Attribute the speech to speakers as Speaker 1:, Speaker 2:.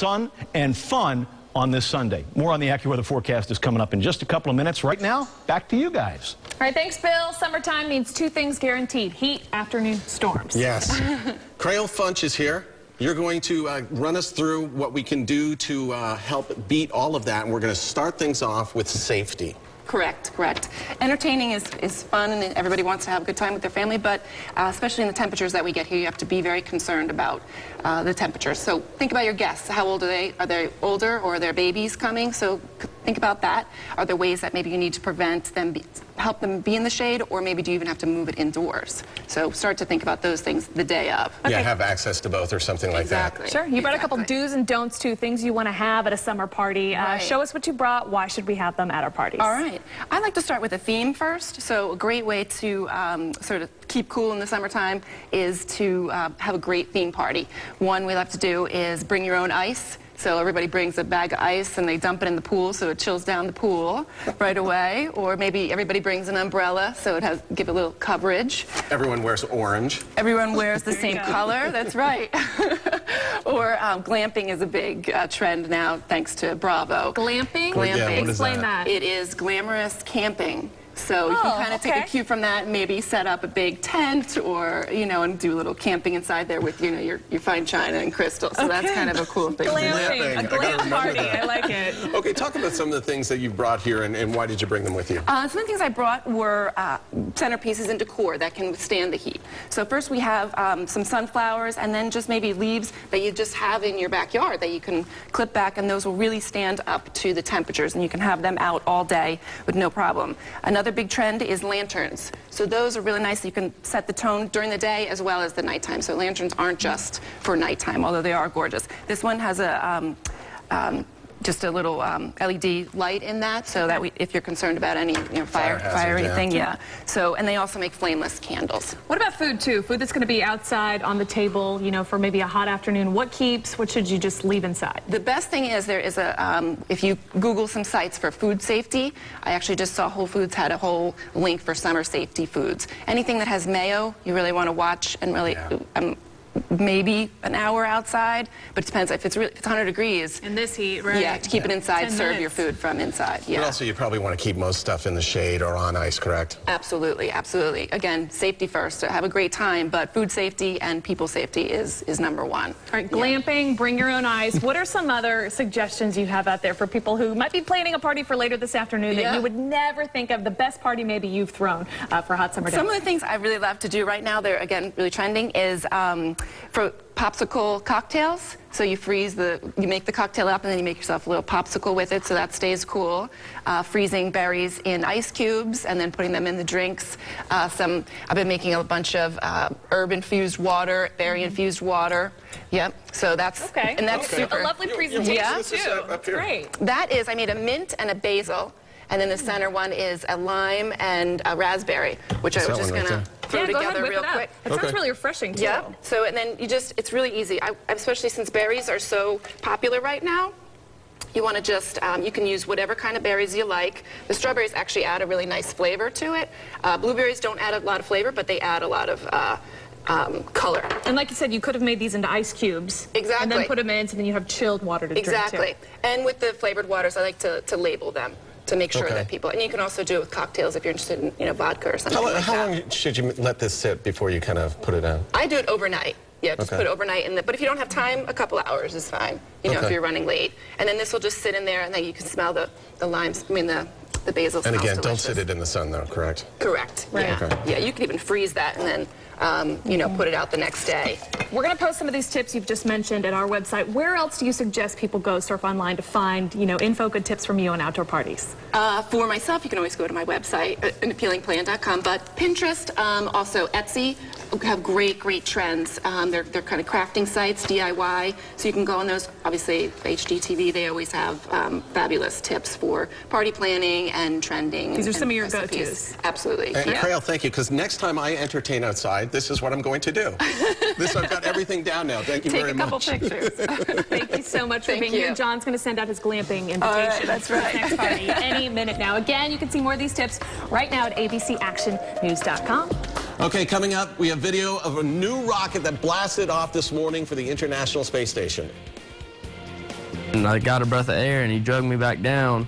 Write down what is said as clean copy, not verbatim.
Speaker 1: sun and fun on this Sunday. More on the AccuWeather forecast is coming up in just a couple of minutes. Right now, back to you guys.
Speaker 2: All right, thanks, Bill. Summertime means two things guaranteed: heat, afternoon storms.
Speaker 3: Yes. Krayl Funch is here. You're going to run us through what we can do to help beat all of that, and we're going to start things off with safety.
Speaker 4: Correct, correct. Entertaining is fun, and everybody wants to have a good time with their family, but especially in the temperatures that we get here, you have to be very concerned about the temperatures. So think about your guests. How old are they? Are they older, or are there babies coming? So think about that. Are there ways that maybe you need to prevent them, help them be in the shade, or maybe do you even have to move it indoors? So start to think about those things the day of.
Speaker 3: Okay. Yeah, have access to both or something like that.
Speaker 2: Sure. You brought a couple do's and don'ts too, things you want to have at a summer party. Show us what you brought. Why should we have them at our parties?
Speaker 4: All right. I like to start with a theme first. So a great way to sort of keep cool in the summertime is to have a great theme party. One we love to do is bring your own ice. So everybody brings a bag of ice and they dump it in the pool so it chills down the pool right away. Or maybe everybody brings an umbrella so it has give a little coverage.
Speaker 3: Everyone wears orange.
Speaker 4: Everyone wears the same color. That's right. Or glamping is a big trend now, thanks to Bravo.
Speaker 2: Glamping?
Speaker 4: Glamping.
Speaker 3: Yeah,
Speaker 2: Explain that.
Speaker 4: It is glamorous camping. So you can kind of take a cue from that and maybe set up a big tent, or, you know, and do a little camping inside there with, you know, your fine china and crystal. So that's kind of a cool thing.
Speaker 2: Glamping. A glam party. I like it.
Speaker 3: Okay, talk about some of the things that you brought here, and why did you bring them with you?
Speaker 4: Some of the things I brought were centerpieces and decor that can withstand the heat. So first we have some sunflowers, and then just maybe leaves that you just have in your backyard that you can clip back, and those will really stand up to the temperatures, and you can have them out all day with no problem. Another big trend is lanterns. So those are really nice. You can set the tone during the day as well as the nighttime. So lanterns aren't just for nighttime, although they are gorgeous. This one has a just a little LED light in that, so that if you're concerned about any fire or anything, So, and they also make flameless candles.
Speaker 2: What about food too? Food that's going to be outside on the table, you know, for maybe a hot afternoon. What keeps? What should you just leave inside?
Speaker 4: The best thing is there is a, if you Google some sites for food safety, I actually just saw Whole Foods had a whole link for summer safety foods. Anything that has mayo, you really want to watch and really. Maybe an hour outside, but it depends. If it's 100 degrees.
Speaker 2: In this heat, right?
Speaker 4: Yeah, to keep it inside, serve your food from inside. Yeah.
Speaker 3: But also, you probably want to keep most stuff in the shade or on ice, correct?
Speaker 4: Absolutely, absolutely. Again, safety first. Have a great time, but food safety and people safety is number one.
Speaker 2: All right, glamping, bring your own ice. What are some other suggestions you have out there for people who might be planning a party for later this afternoon that you would never think of? The best party maybe you've thrown for a hot summer day?
Speaker 4: Some of the things I really love to do right now, they're again really trending, is for popsicle cocktails. So you you make the cocktail up, and then you make yourself a little popsicle with it, so that stays cool. Freezing berries in ice cubes and then putting them in the drinks. I've been making a bunch of herb-infused water, berry-infused water. Yep. So that's and that's super.
Speaker 2: A lovely presentation too. Great.
Speaker 4: That is, I made a mint and a basil, and then the center one is a lime and a raspberry, which I was just gonna throw together real quick.
Speaker 2: It sounds really refreshing too.
Speaker 4: Yeah. So and then it's really easy. Especially since berries are so popular right now. You want to just, you can use whatever kind of berries you like. The strawberries actually add a really nice flavor to it. Blueberries don't add a lot of flavor, but they add a lot of color.
Speaker 2: And like you said, you could have made these into ice cubes.
Speaker 4: Exactly.
Speaker 2: And then put them in, so then you have chilled water to drink too.
Speaker 4: Exactly. And with the flavored waters, I like to label them to make sure that people, and you can also do it with cocktails if you're interested in, vodka or something like that.
Speaker 3: How long should you let this sit before you kind of put it in?
Speaker 4: I do it overnight. Yeah, just put it overnight in but if you don't have time, a couple of hours is fine, if you're running late. And then this will just sit in there, and then you can smell the limes, the basil smells
Speaker 3: And again,
Speaker 4: delicious.
Speaker 3: don't sit it in the sun though, correct?
Speaker 4: Correct.
Speaker 2: Right.
Speaker 4: Yeah. Yeah, you can even freeze that and then, put it out the next day.
Speaker 2: We're going to post some of these tips you've just mentioned at our website. Where else do you suggest people go surf online to find, info, good tips from you on outdoor parties?
Speaker 4: For myself, you can always go to my website, anappealingplan.com, but Pinterest, also Etsy, have great trends. They're kind of crafting sites, DIY, so you can go on those. Obviously, HGTV, they always have fabulous tips for party planning and trending.
Speaker 2: These are some of your
Speaker 4: recipes.
Speaker 2: Go-tos.
Speaker 4: Absolutely.
Speaker 3: And Krayl, thank you, because next time I entertain outside, this is what I'm going to do. I've got everything down now. Thank you very much.
Speaker 2: Take a couple pictures. Thank you so much for being here. John's going to send out his glamping invitation.
Speaker 4: All right, that's right.
Speaker 2: Next party any minute now. Again, you can see more of these tips right now at abcactionnews.com.
Speaker 3: Okay, coming up, we have video of a new rocket that blasted off this morning for the International Space Station.
Speaker 5: And I got a breath of air, and he dragged me back down.